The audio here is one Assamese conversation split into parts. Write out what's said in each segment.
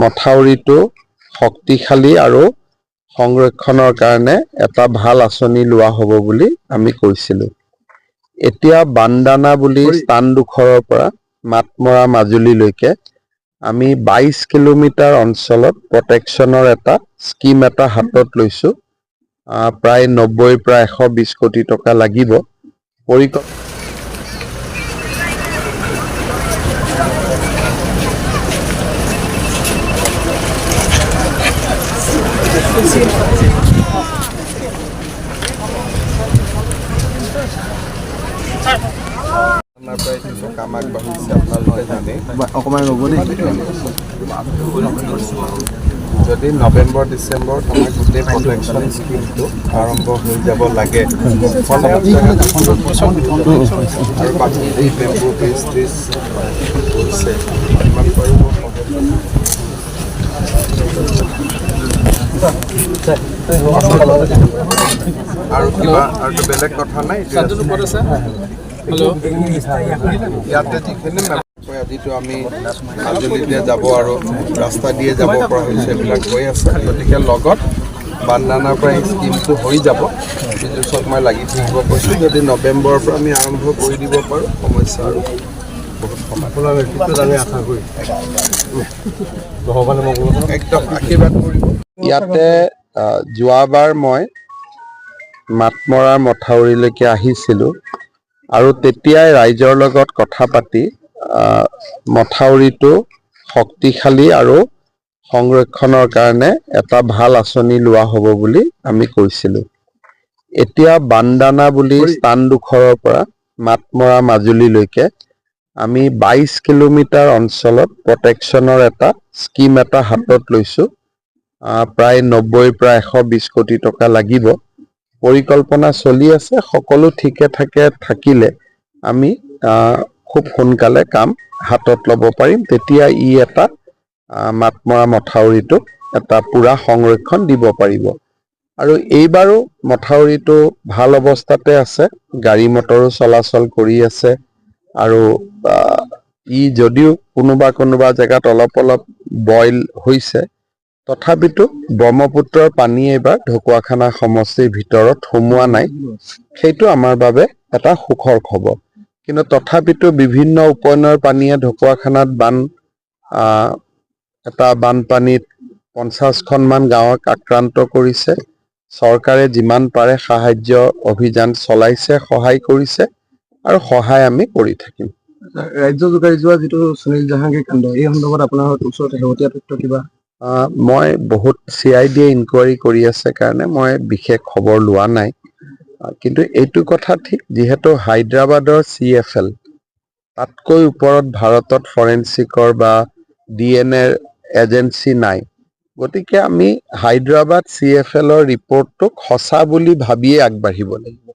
মথাউৰিটো শক্তিশালী আৰু সংৰক্ষণৰ কাৰণে এটা ভাল আঁচনি লোৱা হ'ব বুলি আমি কৈছিলোঁ। এতিয়া বান্দানা বুলি স্থানডোখৰৰ পৰা মাতমৰা মাজুলীলৈকে আমি 22 কিলোমিটাৰ অঞ্চলত প্ৰটেকশ্যনৰ এটা স্কিম এটা হাতত লৈছোঁ। প্ৰায় 90 পৰা 120 কোটি টকা লাগিব। কাম আগবাঢ়িছে আপোনালোকে জানে। অকণমান ৰ'ব দেই। যদি নৱেম্বৰ ডিচেম্বৰত আমাৰ গোটেই প্ৰটেকশ্যন স্কিমটো আৰম্ভ হৈ যাব লাগে আৰু বাকী এই বেম্বু ব্ৰিজ হৈছে ইমান পাৰিব আৰু কিবা আৰু বেলেগ কথা নাই। ইয়াতে যিখিনি আজিতো আমি মাজুলীতে যাব আৰু ৰাস্তা দিয়ে যাব পৰা হৈছে, এইবিলাক হৈ আছে। গতিকে লগত বান্দানাৰ পৰা এই স্কিমটো হৈ যাব। পিছত মই লাগি থাকিব কৈছোঁ। যদি নৱেম্বৰৰ পৰা আমি আৰম্ভ কৰি দিব পাৰোঁ, সমস্যা আৰু বহুত সময় আশা কৰি একদম আশীৰ্বাদ কৰিব। ইয়াতে যোৱাবাৰ মই মাতমৰাৰ মথাউৰিলৈকে আহিছিলোঁ আৰু তেতিয়াই ৰাইজৰ লগত কথা পাতি মথাউৰিটো শক্তিশালী আৰু সংৰক্ষণৰ কাৰণে এটা ভাল আঁচনি লোৱা হ'ব বুলি আমি কৈছিলোঁ। এতিয়া বান্দানা বুলি স্থানডোখৰৰ পৰা মাতমৰা মাজুলীলৈকে আমি 22 কিলোমিটাৰ অঞ্চলত প্ৰটেকশ্যনৰ এটা স্কিম এটা হাতত লৈছোঁ। প্ৰায় 90 পৰা 120 কোটি টকা লাগিব। পৰিকল্পনা চলি আছে। সকলো ঠিকে ঠাকে থাকিলে আমি খুব সোনকালে কাম হাতত ল'ব পাৰিম। তেতিয়া ই এটা মাতমৰা মথাউৰিটোক এটা পূৰা সংৰক্ষণ দিব পাৰিব। আৰু এইবাৰো মথাউৰিটো ভাল অৱস্থাতে আছে, গাড়ী মটৰো চলাচল কৰি আছে। আৰু ই যদিও কোনোবা জেগাত অলপ বইল হৈছে, তথাপিতো ব্ৰহ্মপুত্ৰৰ পানী এইবাৰ ঢকুৱাখানা সমষ্টিৰ ভিতৰত সোমোৱা নাই। সেইটো আমাৰ বাবে এটা সুখৰ খবৰ। কিন্তু তথাপিতো বিভিন্ন উপনৈৰ পানীয়ে ঢকুৱাখানাত বানপানীত 50খনমান গাঁৱক আক্ৰান্ত কৰিছে। চৰকাৰে যিমান পাৰে সাহায্য অভিযান চলাইছে, সহায় কৰিছে আৰু সহায় আমি কৰি থাকিম। ৰাজ্য জোকাৰি যোৱা যিটো সুনীল জাহাংগীৰ কাণ্ড, এই সন্দৰ্ভত আপোনাৰ ওচৰত শেহতীয়া তথ্য কিবা? মই বহুত CID ইনকুৱাৰী কৰি আছে কাৰণে মই বিশেষ খবৰ লোৱা নাই। কিন্তু এইটো কথা ঠিক, যিহেতু হায়দৰাবাদৰ CFL তাতকৈ ওপৰত ভাৰতত ফৰেনচিকৰ বা DNA এজেঞ্চি নাই। গতিকে আমি হায়দৰাবাদ CFLৰ ৰিপৰ্টটোক সঁচা বুলি ভাবিয়ে আগবাঢ়িব লাগিব।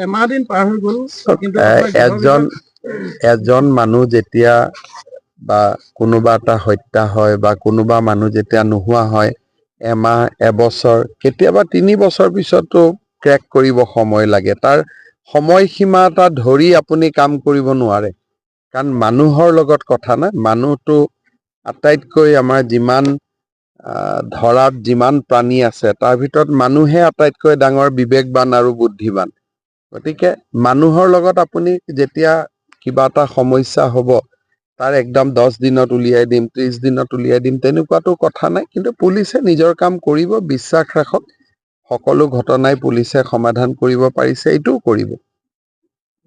এমাহ দিন পাৰ হৈ গ'ল। এজন মানুহ যেতিয়া বা কোনোবা এটা হত্যা হয় বা কোনোবা মানুহ যেতিয়া নোহোৱা হয়, এমাহ এবছৰ কেতিয়াবা 3 বছৰ পিছতো ক্ৰেক কৰিব সময় লাগে। তাৰ সময়সীমা এটা ধৰি আপুনি কাম কৰিব নোৱাৰে, কাৰণ মানুহৰ লগত কথা নাই। মানুহটো আটাইতকৈ আমাৰ যিমান ধৰাত যিমান প্ৰাণী আছে তাৰ ভিতৰত মানুহে আটাইতকৈ ডাঙৰ বিবেকবান আৰু বুদ্ধিবান। গতিকে মানুহৰ লগত আপুনি যেতিয়া কিবা এটা সমস্যা হ'ব, তাৰ একদম 10 দিনত উলিয়াই দিম, 30 দিনত উলিয়াই দিম, তেনেকুৱাতো কথা নাই। কিন্তু পুলিচে নিজৰ কাম কৰিব, বিশ্বাস ৰাখক। সকলো ঘটনাই পুলিচে সমাধান কৰিব পাৰিছে, এইটোও কৰিব।